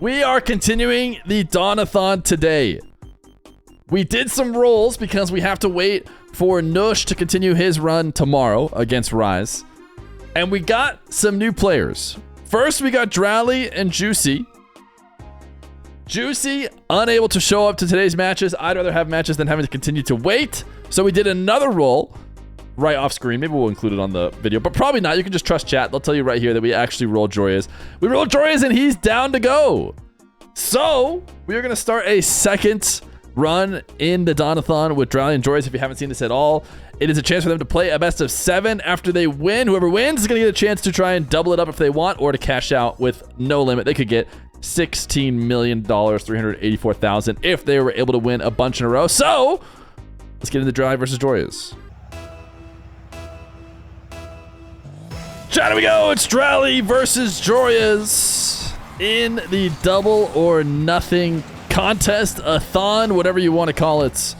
We are continuing the Dawnathon today. We did some rolls because we have to wait for Nush to continue his run tomorrow against Rise. And we got some new players. First, we got Dralii and Juicy. Juicy, unable to show up to today's matches. I'd rather have matches than having to continue to wait. So we did another roll right off screen. Maybe we'll include it on the video, but probably not. You can just trust chat. They'll tell you right here that we actually rolled Joreuz. We rolled Joreuz and he's down to go. So we are going to start a second run in the Dawnathon with Dralii and Joreuz. If you haven't seen this at all, it is a chance for them to play a best of 7 after they win. Whoever wins is going to get a chance to try and double it up if they want, or to cash out with no limit. They could get $16 million, $384,000 if they were able to win a bunch in a row. So let's get into Dralii versus Joreuz. Chat, here we go. It's Dralii versus Joreuz in the double or nothing contest, a thon, whatever you want to call it,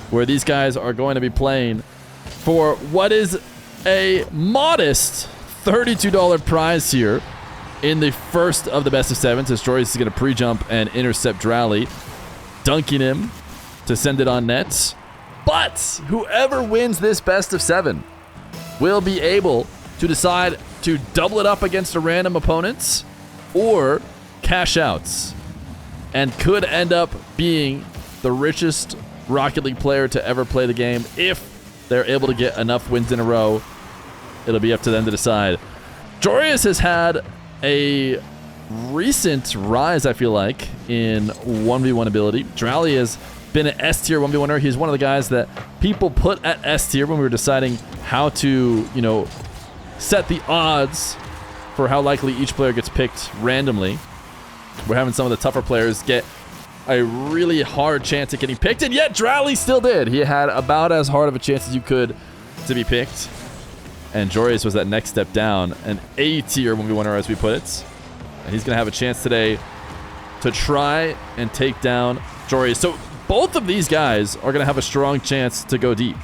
where these guys are going to be playing for what is a modest $32 prize here in the first of the best of 7s, as Joreuz is going to pre-jump and intercept Dralii, dunking him to send it on net. But whoever wins this best of 7 will be able to decide to double it up against a random opponent or cash outs, and could end up being the richest Rocket League player to ever play the game. If they're able to get enough wins in a row, it'll be up to them to decide. Joreuz has had a recent rise, I feel like, in 1v1 ability. Dralii has been an S tier 1v1er. He's one of the guys that people put at S tier when we were deciding how to, set the odds for how likely each player gets picked randomly. We're having some of the tougher players get a really hard chance at getting picked, and yet Dralii still did. He had about as hard of a chance as you could to be picked. And Joreuz was that next step down, an A tier 1v1er as we put it. And he's going to have a chance today to try and take down Joreuz. So both of these guys are going to have a strong chance to go deep.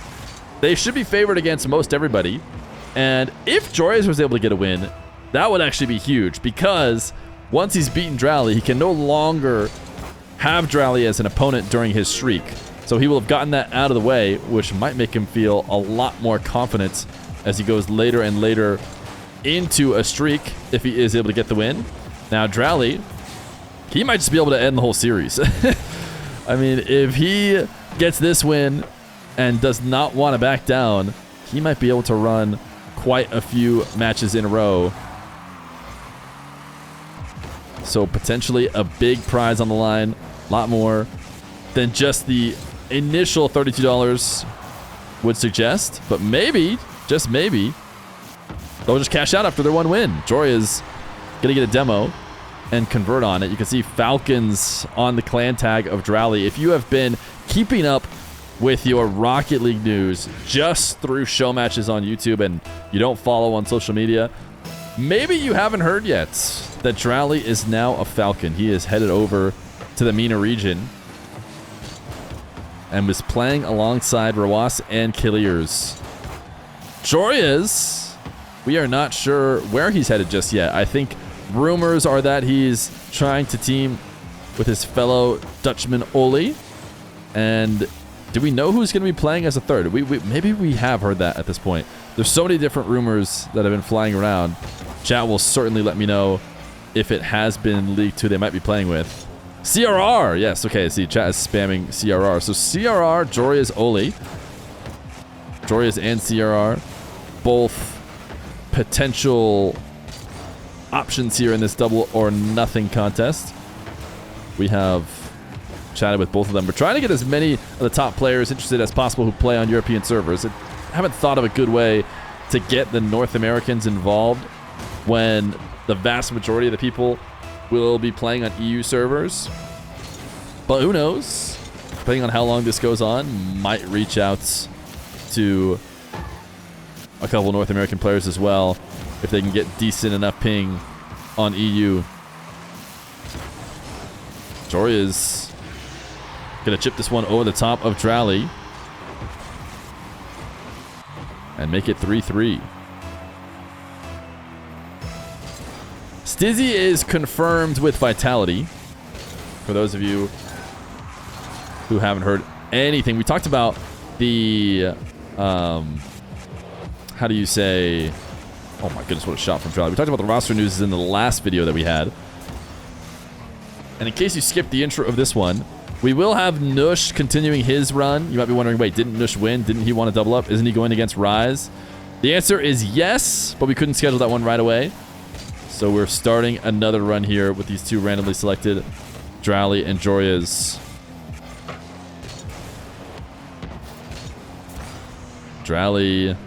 They should be favored against most everybody. And if Joreuz was able to get a win, that would actually be huge, because once he's beaten Dralii, he can no longer have Dralii as an opponent during his streak. So he will have gotten that out of the way, which might make him feel a lot more confident as he goes later and later into a streak if he is able to get the win. Now Dralii, he might just be able to end the whole series. I mean, if he gets this win and does not want to back down, he might be able to run quite a few matches in a row. So potentially a big prize on the line, a lot more than just the initial $32 would suggest. But maybe, just maybe, they'll just cash out after their one win. Joreuz is going to get a demo and convert on it. You can see Falcons on the clan tag of Dralii. If you have been keeping up with your Rocket League news just through show matches on YouTube and you don't follow on social media, maybe you haven't heard yet that Dralii is now a Falcon. He is headed over to the MENA region and was playing alongside Rawas and Killiers. Joreuz, we are not sure where he's headed just yet. I think rumors are that he's trying to team with his fellow Dutchman Oli. And do we know who's going to be playing as a third? Maybe we have heard that at this point. There's so many different rumors that have been flying around. Chat will certainly let me know if it has been leaked who they might be playing with. CRR! Yes, okay, see, chat is spamming CRR. So CRR, Joreuz, Oli. Joreuz and CRR, both potential options here in this double or nothing contest. We have chatted with both of them. We're trying to get as many of the top players interested as possible who play on European servers. I haven't thought of a good way to get the North Americans involved when the vast majority of the people will be playing on EU servers. But who knows? Depending on how long this goes on, might reach out to a couple North American players as well if they can get decent enough ping on EU. Joreuz gonna chip this one over the top of Dralii and make it 3-3. Stizzy is confirmed with Vitality. For those of you who haven't heard anything, we talked about the, how do you say, oh my goodness, what a shot from Dralii. We talked about the roster news in the last video that we had. And in case you skipped the intro of this one, we will have Nush continuing his run. You might be wondering, wait, didn't Nush win? Didn't he want to double up? Isn't he going against Rise? The answer is yes, but we couldn't schedule that one right away. So we're starting another run here with these two randomly selected, Dralii and Joreuz. Dralii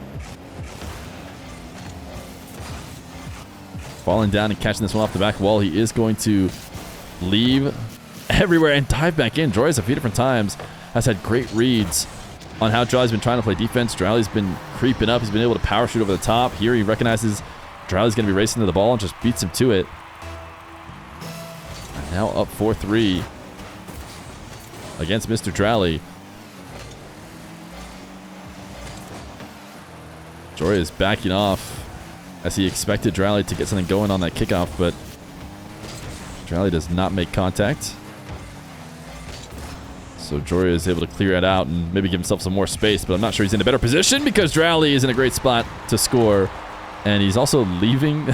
falling down and catching this one off the back wall. He is going to leave everywhere and dive back in. Joreuz a few different times has had great reads on how Dralii's been trying to play defense. Dralii's been creeping up. He's been able to power shoot over the top. Here he recognizes Dralii's going to be racing to the ball and just beats him to it. And now up 4-3 against Mr. Dralii. Joreuz backing off as he expected Dralii to get something going on that kickoff, but Dralii does not make contact. So Joreuz is able to clear it out and maybe give himself some more space, but I'm not sure he's in a better position because Dralii is in a great spot to score. And he's also leaving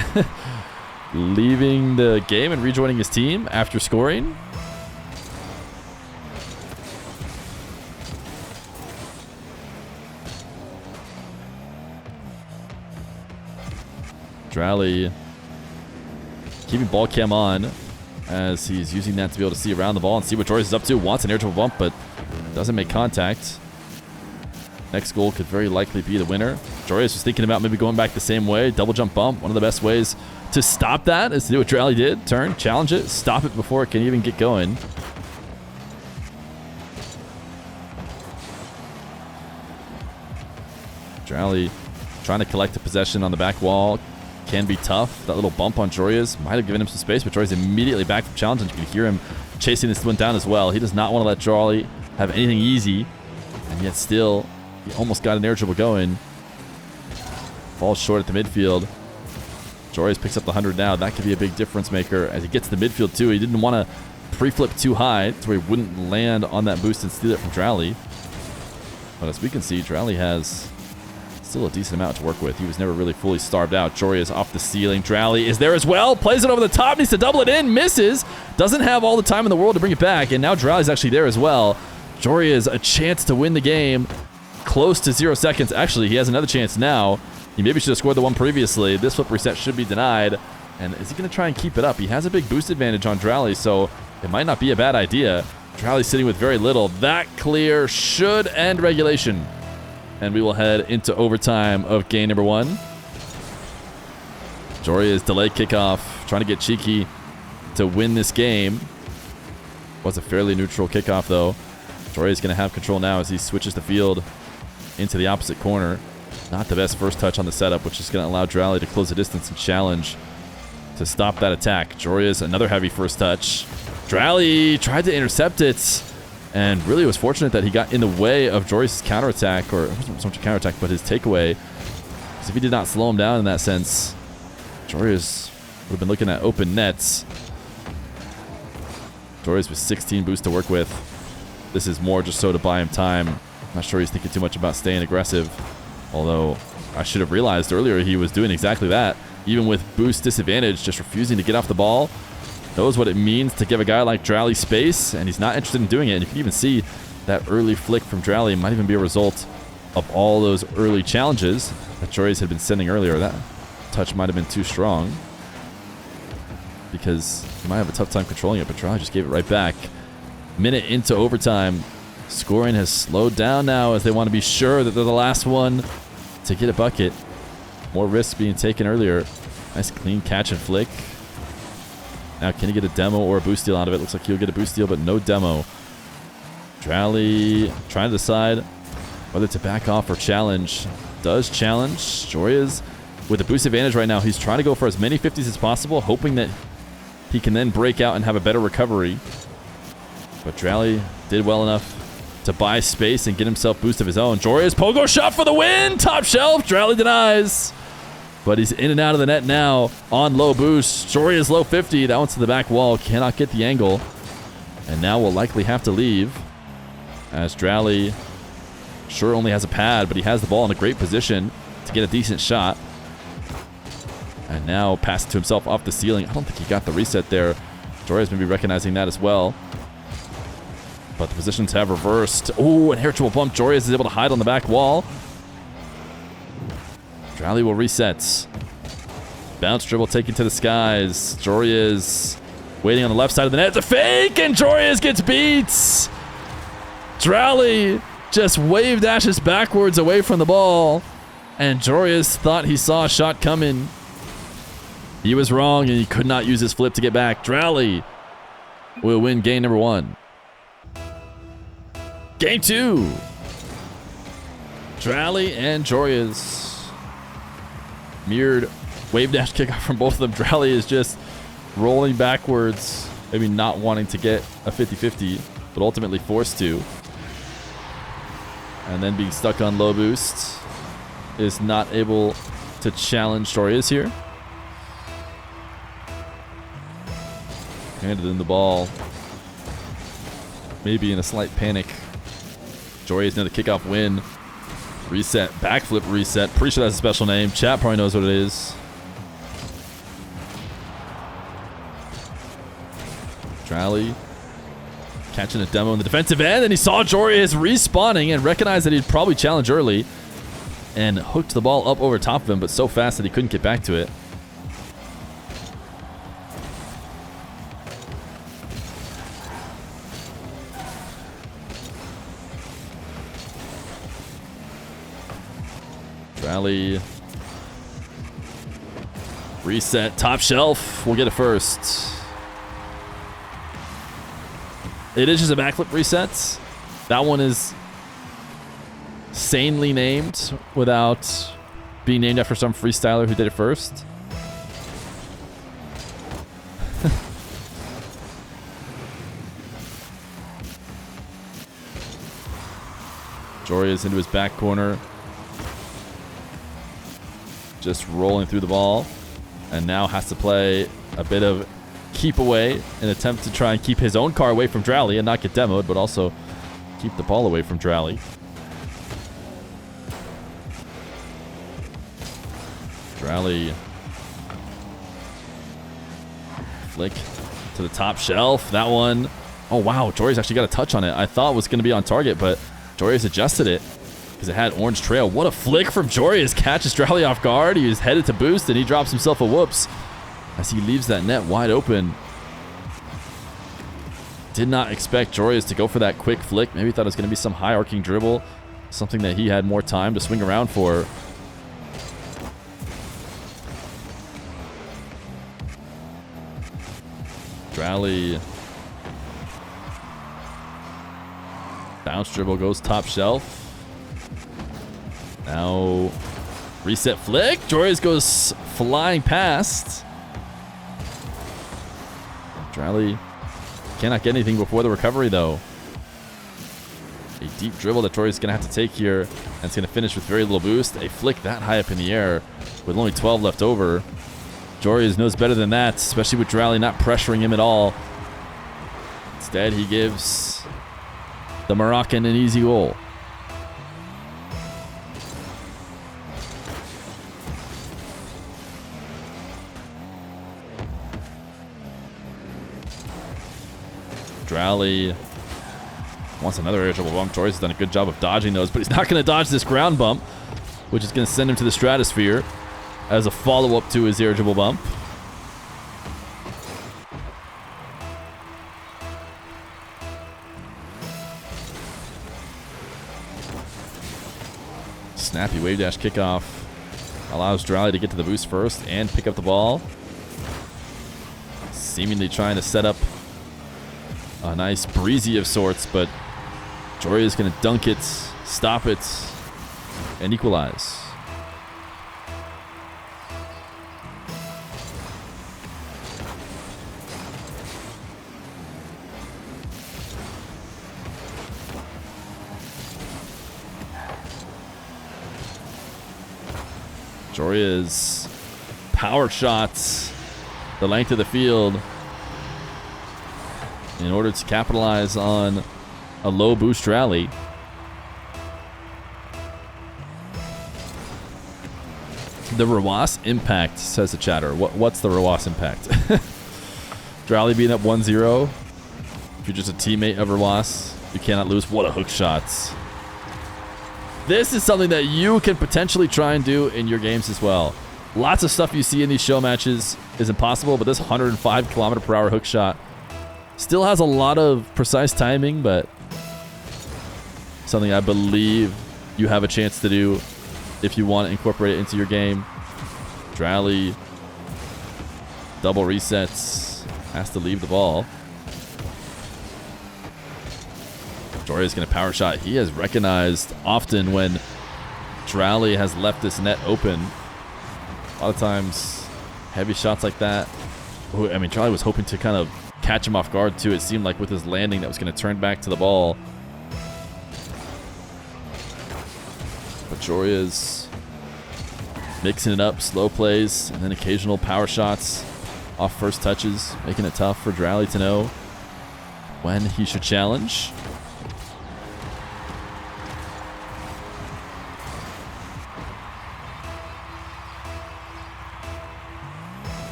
leaving the game and rejoining his team after scoring. Dralii keeping ball cam on as he's using that to be able to see around the ball and see what Joreuz is up to. Wants an air dribble bump, but doesn't make contact. Next goal could very likely be the winner. Joreuz was thinking about maybe going back the same way. Double jump bump. One of the best ways to stop that is to do what Dralii did. Turn, challenge it, stop it before it can even get going. Dralii trying to collect a possession on the back wall. Can be tough. That little bump on Joreuz might have given him some space, but Joreuz immediately back from challenge, and you can hear him chasing this one down as well. He does not want to let Dralii have anything easy, and yet still, he almost got an air dribble going. Falls short at the midfield. Joreuz picks up the 100 now. That could be a big difference maker as he gets to the midfield too. He didn't want to pre-flip too high to where he wouldn't land on that boost and steal it from Dralii. But as we can see, Dralii has still a decent amount to work with. He was never really fully starved out. Joreuz off the ceiling. Dralii is there as well. Plays it over the top. Needs to double it in. Misses. Doesn't have all the time in the world to bring it back. And now Dralii's actually there as well. Joreuz a chance to win the game. Close to 0 seconds. Actually, he has another chance now. He maybe should have scored the one previously. This flip reset should be denied. And is he going to try and keep it up? He has a big boost advantage on Dralii, so it might not be a bad idea. Dralii sitting with very little. That clear should end regulation. And we will head into overtime of game number 1. Joreuz delayed kickoff, trying to get cheeky to win this game. Was a fairly neutral kickoff, though. Joreuz is going to have control now as he switches the field into the opposite corner. Not the best first touch on the setup, which is going to allow Dralii to close the distance and challenge to stop that attack. Joreuz, another heavy first touch. Dralii tried to intercept it, and really was fortunate that he got in the way of Joreuz's counterattack, or it wasn't so much a counterattack, but his takeaway. Because if he did not slow him down in that sense, Joreuz would have been looking at open nets. Joreuz with 16 boosts to work with. This is more just so to buy him time. I'm not sure he's thinking too much about staying aggressive. Although, I should have realized earlier he was doing exactly that. Even with boost disadvantage, just refusing to get off the ball. Knows what it means to give a guy like Dralii space, and he's not interested in doing it. And you can even see that early flick from Dralii might even be a result of all those early challenges that Joreuz had been sending earlier. That touch might have been too strong because he might have a tough time controlling it, but Dralii just gave it right back. Minute into overtime. Scoring has slowed down now as they want to be sure that they're the last one to get a bucket. More risks being taken earlier. Nice clean catch and flick. Now, can he get a demo or a boost steal out of it? Looks like he'll get a boost steal, but no demo. Dralii trying to decide whether to back off or challenge. Does challenge. Joreuz with a boost advantage right now. He's trying to go for as many 50s as possible, hoping that he can then break out and have a better recovery. But Dralii did well enough to buy space and get himself boost of his own. Joreuz pogo shot for the win. Top shelf. Dralii denies. But he's in and out of the net now on low boost. Joreuz low 50. That one's to the back wall. Cannot get the angle. And now will likely have to leave. As Dralii sure only has a pad, but he has the ball in a great position to get a decent shot. And now pass it to himself off the ceiling. I don't think he got the reset there. Joreuz may be recognizing that as well. But the positions have reversed. Oh, an air triple bump. Joreuz is able to hide on the back wall. Dralii will reset. Bounce dribble taken to the skies. Joreuz waiting on the left side of the net. It's a fake, and Joreuz gets beat. Dralii just wave dashes backwards away from the ball, and Joreuz thought he saw a shot coming. He was wrong, and he could not use his flip to get back. Dralii will win game number 1. Game 2. Dralii and Joreuz. Mirrored wave dash kickoff from both of them. Dralii is just rolling backwards, maybe not wanting to get a 50-50, but ultimately forced to. And then being stuck on low boost, is not able to challenge Joreuz here. Handed in the ball, maybe in a slight panic. Joreuz another kickoff win. Reset, backflip reset. Pretty sure that's a special name. Chat probably knows what it is. Dralii catching a demo in the defensive end, and he saw Joreuz respawning and recognized that he'd probably challenge early and hooked the ball up over top of him, but so fast that he couldn't get back to it. Dralii. Reset. Top shelf. We'll get it first. It is just a backflip reset. That one is sanely named without being named after some freestyler who did it first. Joreuz into his back corner. Just rolling through the ball, and now has to play a bit of keep away, an attempt to try and keep his own car away from Dralii and not get demoed, but also keep the ball away from Dralii. Dralii flick to the top shelf. That one, oh wow, Joreuz actually got a touch on it. I thought it was going to be on target, but Joreuz adjusted it because it had orange trail. What a flick from Joreuz. Catches Dralii off guard. He was headed to boost, and he drops himself a whoops as he leaves that net wide open. Did not expect Joreuz to go for that quick flick. Maybe thought it was going to be some high arcing dribble, something that he had more time to swing around for. Dralii. Bounce dribble goes top shelf. Now reset flick. Joreuz goes flying past. Dralii cannot get anything before the recovery though. A deep dribble that Joreuz is going to have to take here, and it's going to finish with very little boost. A flick that high up in the air with only 12 left over. Joreuz knows better than that, especially with Dralii not pressuring him at all. Instead, he gives the Moroccan an easy goal. Dralii wants another air dribble bump. Joreuz has done a good job of dodging those, but he's not going to dodge this ground bump, which is going to send him to the stratosphere as a follow-up to his air dribble bump. Snappy wave dash kickoff allows Dralii to get to the boost first and pick up the ball. Seemingly trying to set up a nice breezy of sorts, but Joreuz is going to dunk it, stop it, and equalize. Joreuz power shots the length of the field in order to capitalize on a low boost rally. The Rewas impact, says the chatter. What's the Rewas impact? Dralii being up 1-0. If you're just a teammate of Rewas, you cannot lose. What a hook shots. This is something that you can potentially try and do in your games as well. Lots of stuff you see in these show matches is impossible, but this 105 km/h hook shot still has a lot of precise timing, but something I believe you have a chance to do if you want to incorporate it into your game. Dralii, double resets, has to leave the ball. Joreuz is going to power shot. He has recognized often when Dralii has left this net open. A lot of times, heavy shots like that. I mean, Dralii was hoping to kind of catch him off guard too. It seemed like with his landing that was going to turn back to the ball. But Joreuz mixing it up, slow plays, and then occasional power shots off first touches, making it tough for Dralii to know when he should challenge.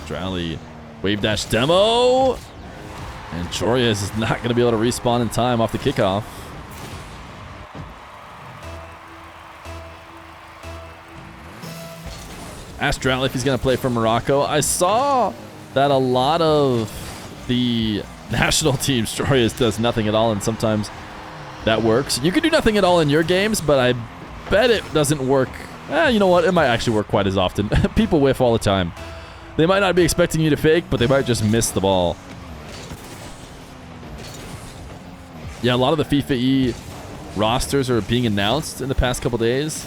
Dralii wave dash demo, and Joreuz is not going to be able to respawn in time off the kickoff. Asked Dralii if he's going to play for Morocco. I saw that a lot of the national teams, Joreuz does nothing at all, and sometimes that works. You can do nothing at all in your games, but I bet it doesn't work. You know what? It might actually work quite as often. People whiff all the time. They might not be expecting you to fake, but they might just miss the ball. Yeah, a lot of the FIFA E rosters are being announced in the past couple days.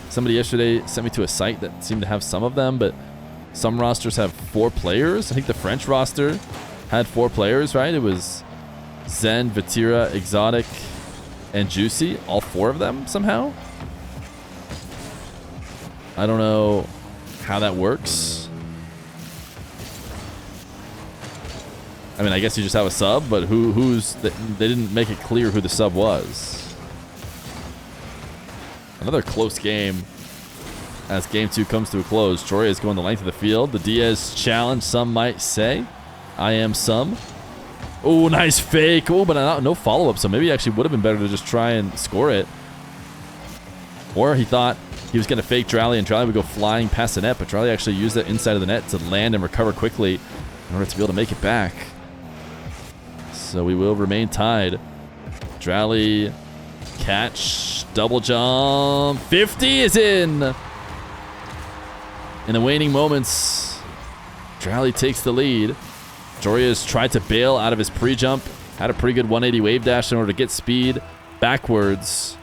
Somebody yesterday sent me to a site that seemed to have some of them, but some rosters have 4 players. I think the French roster had 4 players, right? It was Zen, Vatira, Exotic, and Juicy. All 4 of them somehow. I don't know how that works. I mean, I guess you just have a sub, but they didn't make it clear who the sub was. Another close game as game 2 comes to a close. Joreuz going the length of the field. The Diaz challenge, some might say. I am some. Oh, nice fake. Oh, but no follow-up, so maybe it actually would have been better to just try and score it. Or he thought he was going to fake Dralii, and Dralii would go flying past the net, but Dralii actually used that inside of the net to land and recover quickly in order to be able to make it back. So we will remain tied. Dralii, catch, double jump, 50 is in. In the waning moments, Dralii takes the lead. Joreuz tried to bail out of his pre-jump, had a pretty good 180 wave dash in order to get speed backwards,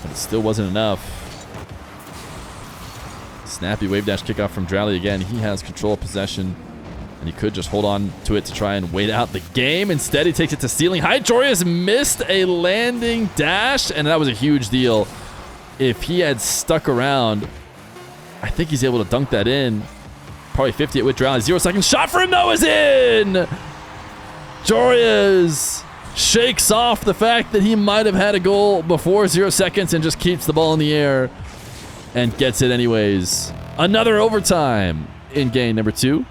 but it still wasn't enough. Snappy wave dash kickoff from Dralii again. He has control of possession, and he could just hold on to it to try and wait out the game. Instead, he takes it to ceiling height. Joreuz missed a landing dash, and that was a huge deal. If he had stuck around, I think he's able to dunk that in. Probably 50 it with Dralii. 0 seconds. Shot for him, though, is in! Joreuz shakes off the fact that he might have had a goal before 0 seconds and just keeps the ball in the air and gets it anyways. Another overtime in game number 2.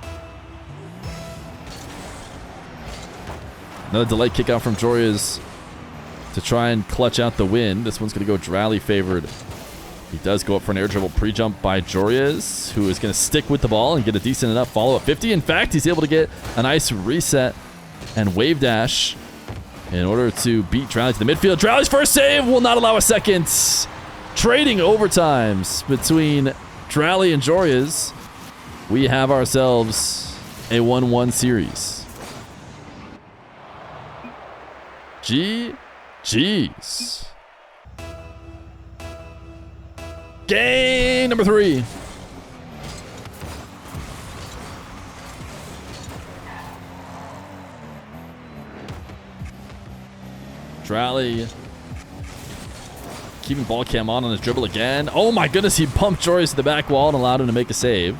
Another delayed kick out from Joreuz to try and clutch out the win. This one's going to go Dralii favored. He does go up for an air dribble pre-jump by Joreuz, who is going to stick with the ball and get a decent enough follow-up 50. In fact, he's able to get a nice reset and wave dash in order to beat Dralii to the midfield. Dralii's first save will not allow a second. Trading overtimes between Dralii and Joreuz. We have ourselves a 1-1 series. GG's. Game number 3. Dralii keeping ball cam on his dribble again. Oh my goodness, he bumped Joreuz to the back wall and allowed him to make a save.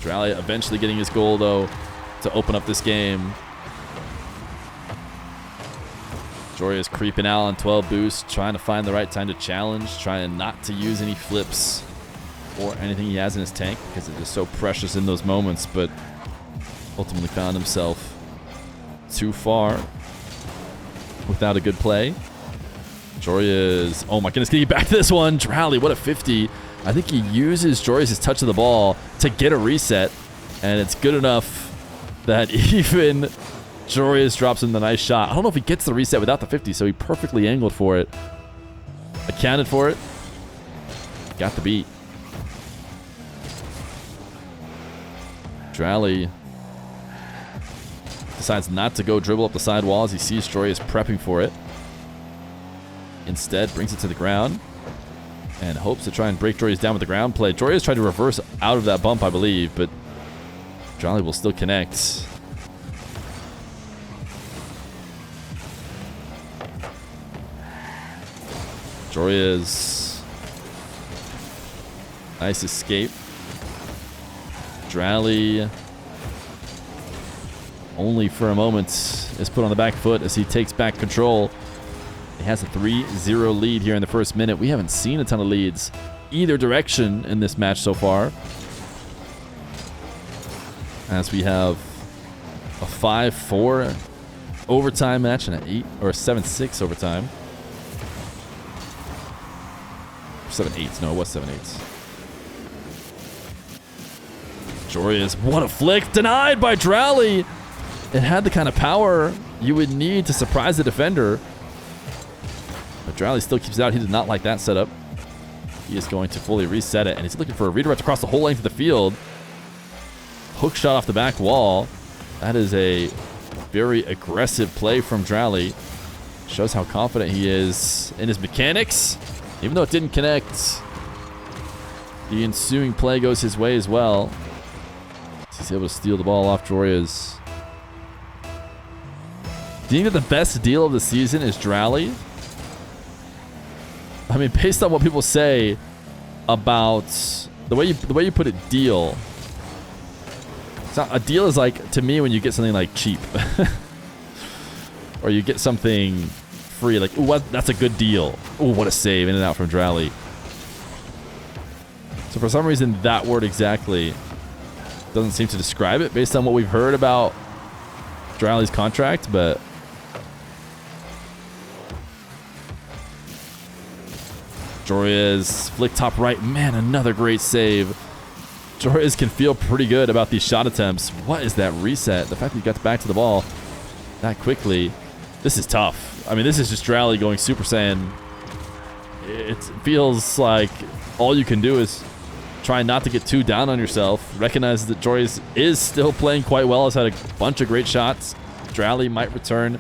Dralii eventually getting his goal, though, to open up this game. Joreuz creeping out on 12 boost, trying to find the right time to challenge, trying not to use any flips or anything he has in his tank because it's just so precious in those moments, but ultimately found himself too far without a good play. Joreuz, oh my goodness, can he get back to this one? Dralii, what a 50. I think he uses Joreuz's touch of the ball to get a reset, and it's good enough that even Joreuz drops him the nice shot. I don't know if he gets the reset without the 50, so he perfectly angled for it. Accounted for it. Got the beat. Dralii decides not to go dribble up the side wall as he sees Joreuz prepping for it. Instead, brings it to the ground and hopes to try and break Joreuz down with the ground play. Joreuz tried to reverse out of that bump, I believe, but Dralii will still connect. Joreuz. Nice escape. Dralii, only for a moment, is put on the back foot as he takes back control. He has a 3-0 lead here in the first minute. We haven't seen a ton of leads either direction in this match so far, as we have a 5-4 overtime match and an 8 or a 7-6 overtime. 7-8. No, it was 7-8. Joreuz, what a flick. Denied by Dralii. It had the kind of power you would need to surprise the defender. But Dralii still keeps it out. He did not like that setup. He is going to fully reset it, and he's looking for a redirect across the whole length of the field. Hook shot off the back wall. That is a very aggressive play from Dralii. Shows how confident he is in his mechanics. Even though it didn't connect, the ensuing play goes his way as well. He's able to steal the ball off Joreuz. Do you think that the best deal of the season is Dralii? I mean, based on what people say about the way you put it, deal. It's not, a deal is like, to me, when you get something like cheap, or you get something free, like, ooh, that's a good deal. Ooh, what a save in and out from Dralii. So for some reason, that word exactly doesn't seem to describe it based on what we've heard about Dralii's contract, but Joreuz, flick top right. Man, another great save. Joreuz can feel pretty good about these shot attempts. What is that reset? The fact that he got back to the ball that quickly. This is tough. I mean, this is just Dralii going Super Saiyan. It feels like all you can do is try not to get too down on yourself. Recognize that Joreuz is still playing quite well. Has had a bunch of great shots. Dralii might return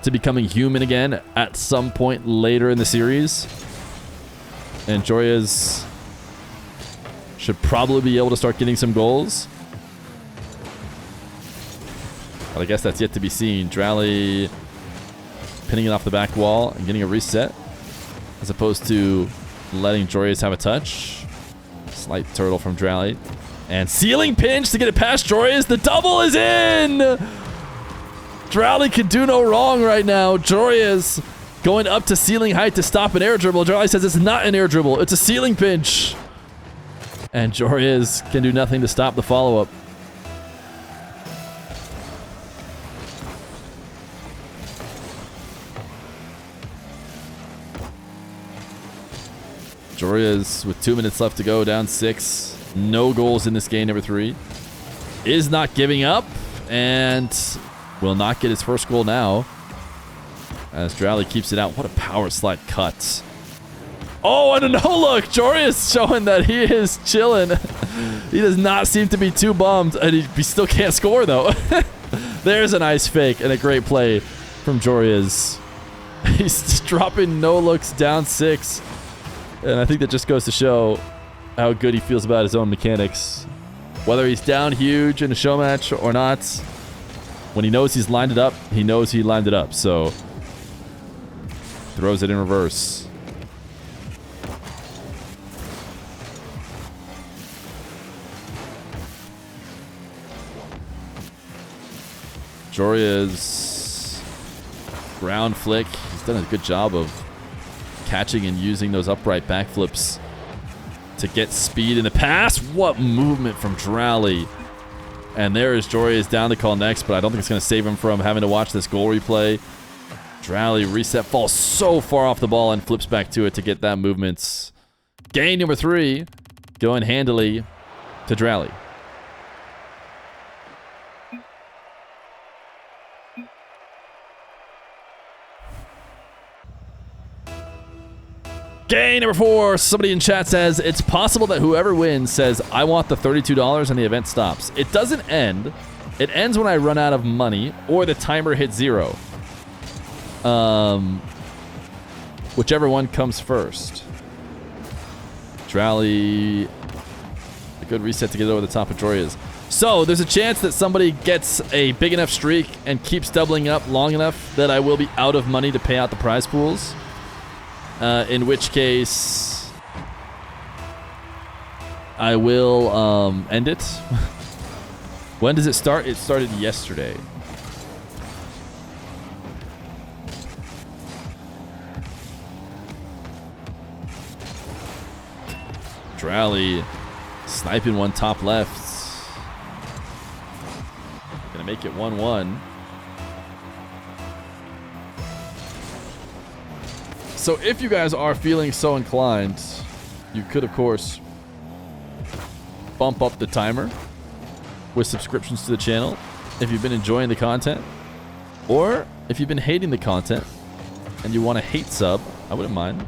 to becoming human again at some point later in the series. And Joreuz should probably be able to start getting some goals. But I guess that's yet to be seen. Dralii pinning it off the back wall and getting a reset, as opposed to letting Joreuz have a touch. Slight turtle from Dralii. And ceiling pinch to get it past Joreuz. The double is in! Dralii can do no wrong right now. Joreuz going up to ceiling height to stop an air dribble. Dralii says it's not an air dribble. It's a ceiling pinch. And Joreuz can do nothing to stop the follow-up. Joreuz with 2 minutes left to go, down 6. No goals in this game, number 3. Is not giving up and will not get his first goal now, as Dralii keeps it out. What a power slide cut. Oh, and a no-look. Joreuz showing that he is chilling. He does not seem to be too bummed, and he still can't score, though. There's a nice fake and a great play from Joreuz. He's dropping no-looks down 6. And I think that just goes to show how good he feels about his own mechanics. Whether he's down huge in a show match or not, When he knows he's lined it up, he knows he lined it up. So throws it in reverse. Joreuz ground flick. He's done a good job of catching and using those upright backflips to get speed in the pass. What movement from Dralii. And there is Joreuz down to call next, but I don't think it's going to save him from having to watch this goal replay. Dralii reset, falls so far off the ball and flips back to it to get that movement. Gain number 3, going handily to Dralii. Gain number 4. Somebody in chat says, it's possible that whoever wins says, I want the $32 and the event stops. It doesn't end. It ends when I run out of money or the timer hits 0. Whichever one comes first. Dralii, a good reset to get it over the top of Joreuz. So there's a chance that somebody gets a big enough streak and keeps doubling up long enough that I will be out of money to pay out the prize pools. In which case, I will end it. When does it start? It started yesterday. Dralii sniping one top left. Gonna make it 1-1. So if you guys are feeling so inclined, you could, of course, bump up the timer with subscriptions to the channel if you've been enjoying the content. Or if you've been hating the content and you want to hate sub, I wouldn't mind.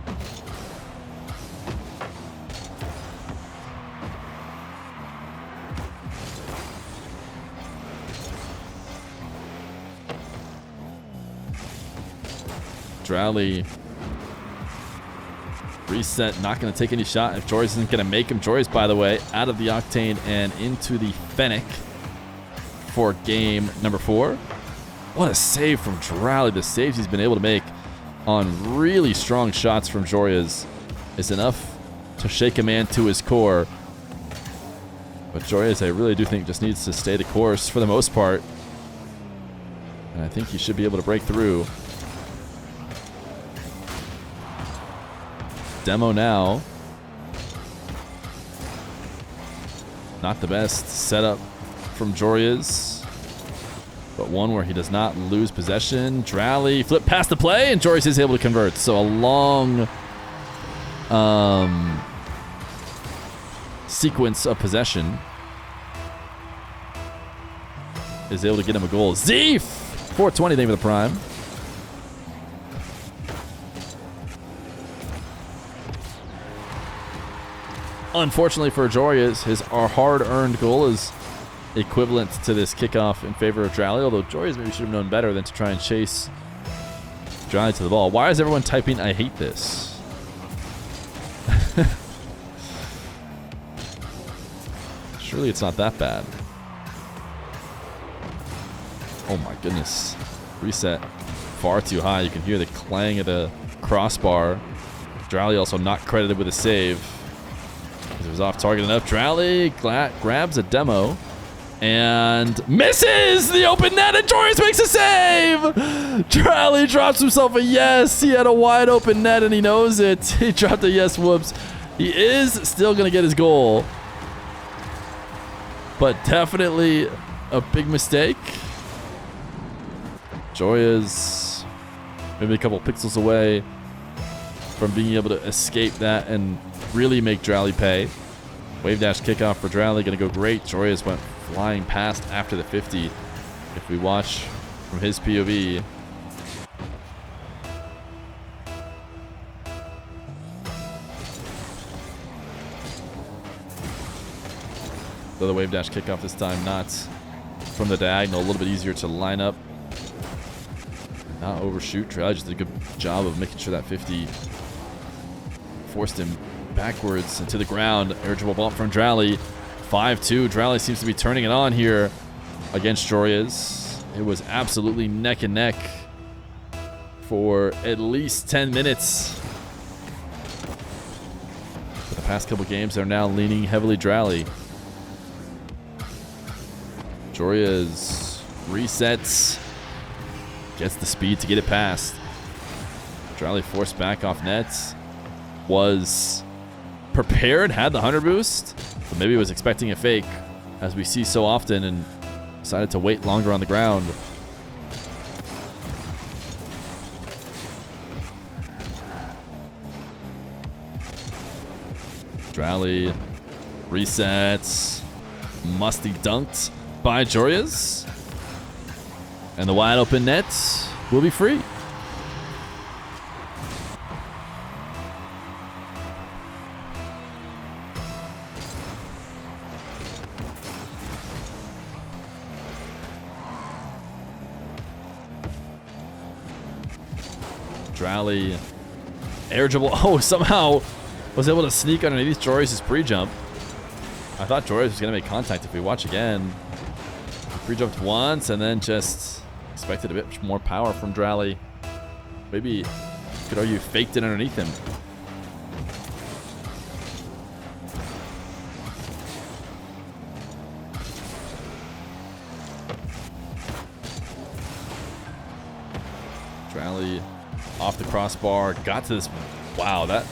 Dralii. Reset, not going to take any shot if Joreuz isn't going to make him. Joreuz, by the way, out of the Octane and into the Fennec for game number 4. What a save from Dralii. The saves he's been able to make on really strong shots from Joreuz is enough to shake a man to his core. But Joreuz, I really do think, just needs to stay the course for the most part. And I think he should be able to break through. Demo now. Not the best setup from Joreuz, but one where he does not lose possession. Dralii flip past the play, and Joreuz is able to convert. So a long sequence of possession is able to get him a goal. Zeef! 420, thank you for the prime. Unfortunately for Joreuz, his hard-earned goal is equivalent to this kickoff in favor of Dralii, although Joreuz maybe should have known better than to try and chase Dralii to the ball. Why is everyone typing, I hate this? Surely it's not that bad. Oh my goodness. Reset far too high. You can hear the clang of the crossbar. Dralii also not credited with a save. It was off target enough. Dralii grabs a demo and misses the open net, and Joreuz makes a save. Dralii drops himself a yes. He had a wide open net and he knows it. He dropped a yes. Whoops. He is still going to get his goal, but definitely a big mistake. Joreuz maybe a couple pixels away from being able to escape that and really make Dralii pay. Wave dash kickoff for Dralii, going to go great. Joreuz went flying past after the 50. If we watch from his POV, though the wave dash kickoff this time not from the diagonal, a little bit easier to line up, not overshoot. Dralii just did a good job of making sure that 50 forced him backwards and to the ground. Air dribble bump from Dralii. 5-2. Dralii seems to be turning it on here against Joreuz. It was absolutely neck and neck for at least 10 minutes. For the past couple games, they're now leaning heavily Dralii. Joreuz resets, gets the speed to get it past. Dralii forced back off nets, was prepared, had the 100 boost, but maybe was expecting a fake, as we see so often, and decided to wait longer on the ground. Dralii resets, musty dunked by Joreuz, and the wide open net will be free. Dralii air dribble. Oh, somehow was able to sneak underneath Joreuz's pre-jump. I thought Joreuz was going to make contact if we watch again. Pre-jumped once and then just expected a bit more power from Dralii. Maybe you could argue faked it underneath him. Dralii off the crossbar, got to this. Wow, that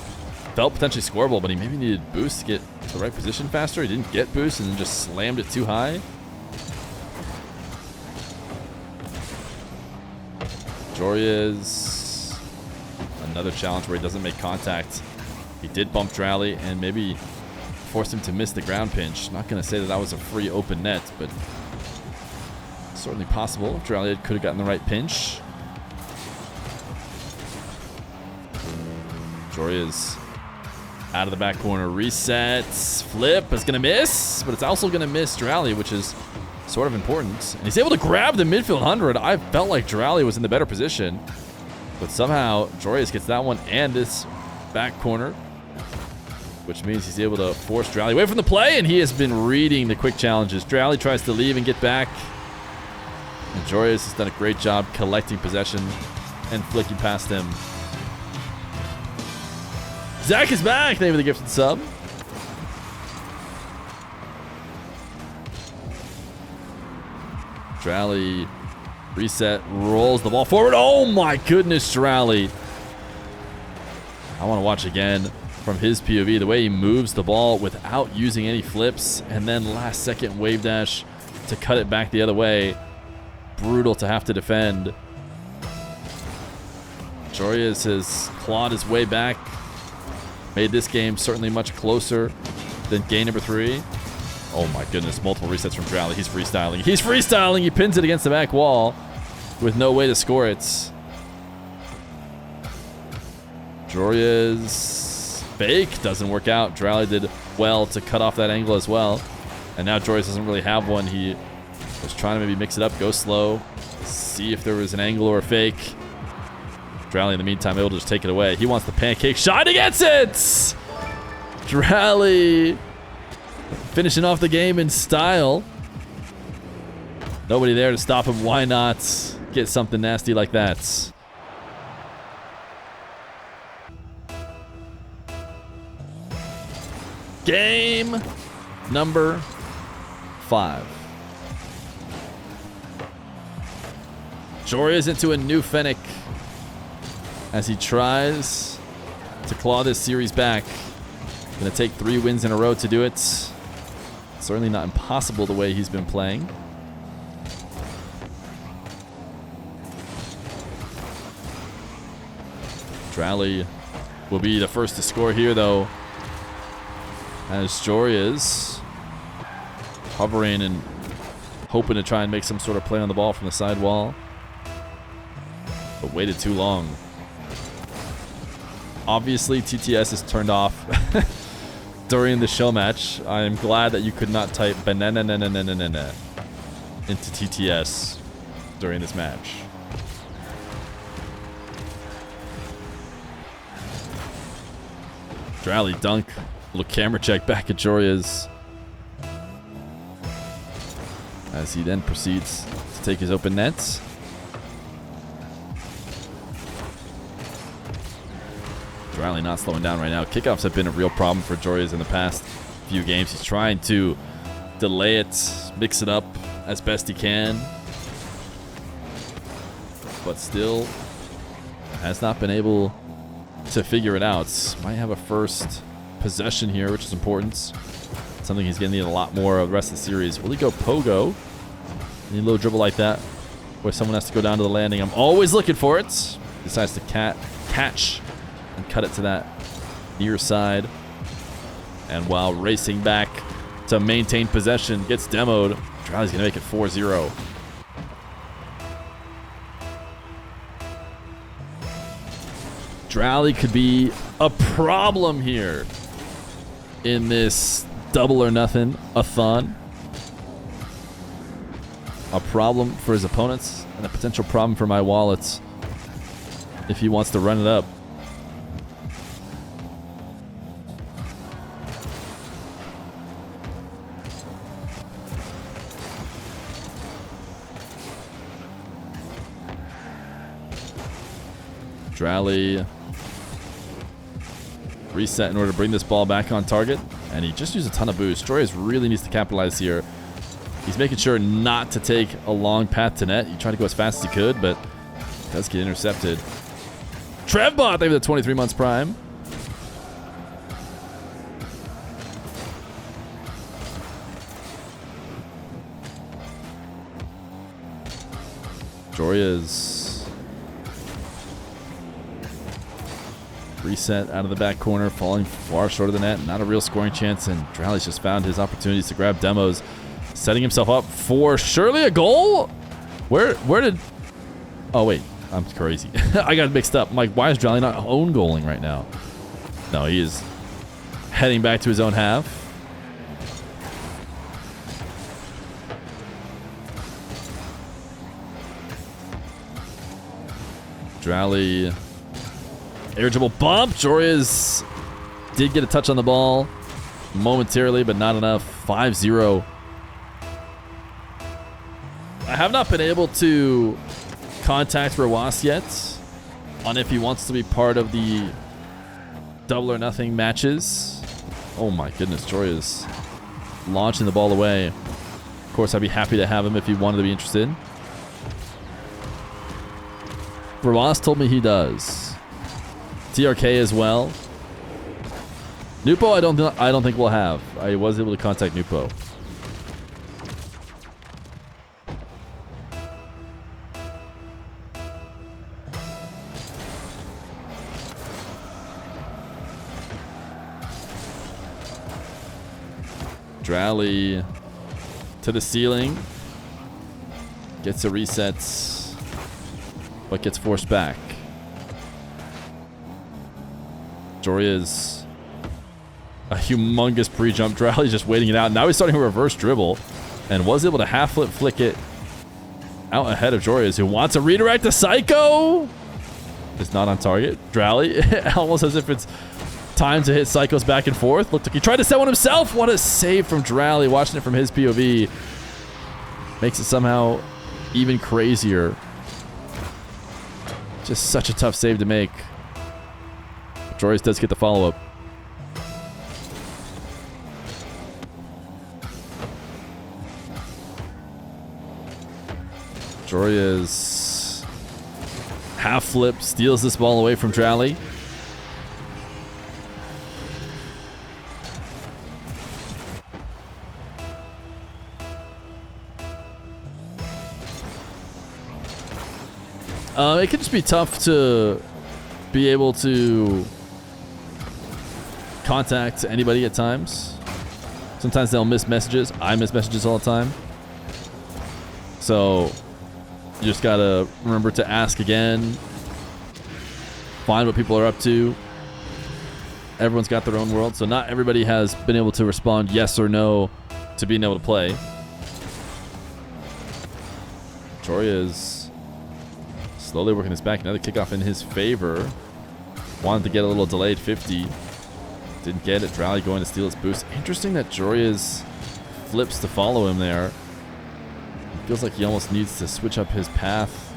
felt potentially scoreable, but he maybe needed boost to get to the right position faster. He didn't get boost and then just slammed it too high. Joreuz, another challenge where he doesn't make contact. He did bump Dralii and maybe forced him to miss the ground pinch. Not going to say that that was a free open net, but certainly possible. If Dralii could have gotten the right pinch. Joreuz out of the back corner, resets, flip, is gonna miss, but it's also gonna miss Dralii, which is sort of important. And he's able to grab the midfield 100. I felt like Dralii was in the better position, but somehow Joreuz gets that one and this back corner, which means he's able to force Dralii away from the play, and he has been reading the quick challenges. Dralii tries to leave and get back, and Joreuz has done a great job collecting possession and flicking past him. Zach is back. Thank you for the gifted sub. Dralii reset, rolls the ball forward. Oh my goodness, Dralii. I want to watch again from his POV the way he moves the ball without using any flips, and then last second wave dash to cut it back the other way. Brutal to have to defend. Joreuz has clawed his way back. Made this game certainly much closer than game number 3. Oh my goodness, multiple resets from Dralii. He's freestyling. He's freestyling. He pins it against the back wall with no way to score it. Joreuz fake doesn't work out. Dralii did well to cut off that angle as well. And now Joreuz doesn't really have one. He was trying to maybe mix it up, go slow, see if there was an angle or a fake. Dralii, in the meantime, able to just take it away. He wants the pancake shot. He gets it! Dralii finishing off the game in style. Nobody there to stop him. Why not get something nasty like that? Game number 5. Joreuz into a new Fennec as he tries to claw this series back. Gonna take 3 wins in a row to do it. Certainly not impossible the way he's been playing. Dralii will be the first to score here, though, as Joreuz hovering and hoping to try and make some sort of play on the ball from the side wall, but waited too long. Obviously, TTS is turned off during the show match. I am glad that you could not type banana into TTS during this match. Dralii dunk. Little camera check back at Joreuz. as he then proceeds to take his open nets. Dralii not slowing down right now. Kickoffs have been a real problem for Joreuz in the past few games. He's trying to delay it, mix it up as best he can, but still has not been able to figure it out. Might have a first possession here, which is important. Something he's going to need a lot more of the rest of the series. Will he go pogo? Need a little dribble like that where someone has to go down to the landing. I'm always looking for it. Decides to catch and cut it to that near side. And while racing back to maintain possession, gets demoed. Dralii's going to make it 4-0. Dralii could be a problem here in this double or nothing a-thon. A problem for his opponents and a potential problem for my wallets if he wants to run it up. Dralii reset in order to bring this ball back on target, and he just used a ton of boost. Joreuz really needs to capitalize here. He's making sure not to take a long path to net. He tried to go as fast as he could, but does get intercepted. Trevbot, thank you for the 23 months prime. Joreuz reset out of the back corner, falling far short of the net. Not a real scoring chance, and Dralii's just found his opportunities to grab demos, setting himself up for surely a goal. Where did? Oh wait, I'm crazy. I got mixed up. I'm like, why is Dralii not own goaling right now? No, he is heading back to his own half. Dralii. Irritable bump. Joreuz did get a touch on the ball momentarily, but not enough. 5-0. I have not been able to contact Joreuz yet on if he wants to be part of the double or nothing matches. Oh my goodness, Joreuz launching the ball away. Of course, I'd be happy to have him if he wanted to be interested. Joreuz told me he does. TRK as well. Nupo, I don't think we'll have. I was able to contact Nupo. Dralii to the ceiling. Gets a reset, but gets forced back. Joreuz, a humongous pre-jump. Dralii's just waiting it out. Now he's starting a reverse dribble and was able to half flip flick it out ahead of Joreuz, who wants a redirect to Psycho. It's not on target. Dralii, almost as if it's time to hit Psychos back and forth. Looked like he tried to set one himself. What a save from Dralii. Watching it from his POV makes it somehow even crazier. Just such a tough save to make. Joreuz does get the follow-up. Joreuz half flip, steals this ball away from Dralii. It can just be tough to be able to contact anybody at times. Sometimes they'll miss messages. I miss messages all the time. So you just gotta remember to ask again. Find what people are up to. Everyone's got their own world, so not everybody has been able to respond yes or no to being able to play. Joreuz slowly working this back. Another kickoff in his favor. Wanted to get a little delayed 50. Didn't get it. Dralii going to steal his boost. Interesting that Joreuz flips to follow him there. Feels like he almost needs to switch up his path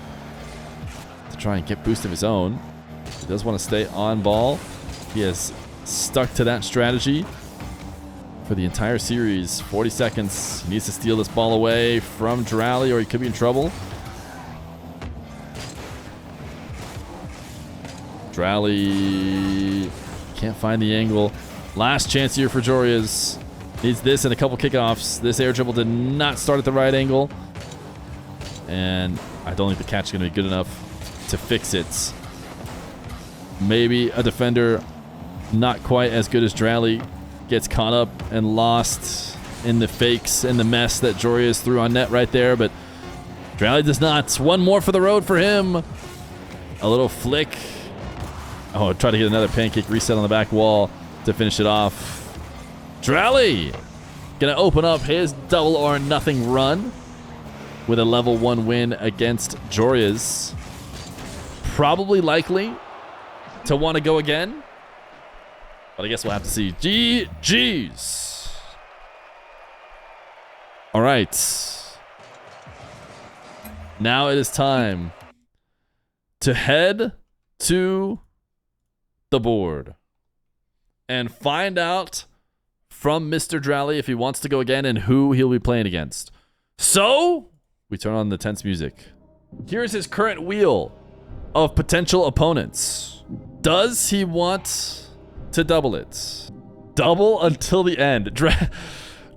to try and get boost of his own. He does want to stay on ball. He has stuck to that strategy for the entire series. 40 seconds. He needs to steal this ball away from Dralii or he could be in trouble. Dralii can't find the angle. Last chance here for Joreuz. Needs this and a couple kickoffs. This air dribble did not start at the right angle. And I don't think the catch is going to be good enough to fix it. Maybe a defender not quite as good as Dralii gets caught up and lost in the fakes and the mess that Joreuz threw on net right there. But Dralii does not. One more for the road for him. A little flick. Oh, try to get another pancake reset on the back wall to finish it off. Dralii gonna open up his double or nothing run with a level 1 win against Joreuz. Probably likely to want to go again, but I guess we'll have to see. GG's. All right. Now it is time to head to the board and find out from Mr. Dralii if he wants to go again and who he'll be playing against. So we turn on the tense music. Here's his current wheel of potential opponents. Does he want to double it? Double until the end.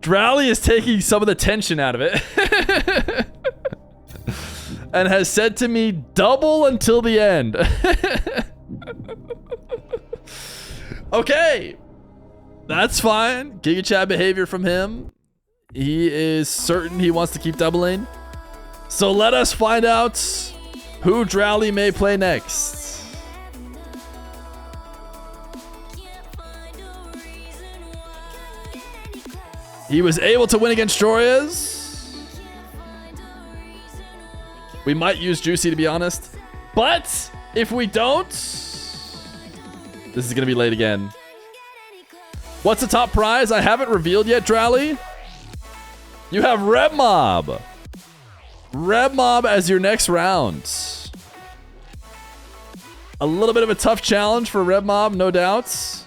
Dralii is taking some of the tension out of it and has said to me, double until the end. Okay. That's fine. Giga Chat behavior from him. He is certain he wants to keep doubling. So let us find out who Dralii may play next. He was able to win against Joreuz. We might use Juicy to be honest. But if we don't, this is going to be late again. What's the top prize? I haven't revealed yet, Dralii. You have Reb Mob. Reb Mob as your next round. A little bit of a tough challenge for Reb Mob, no doubts.